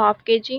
½ kg،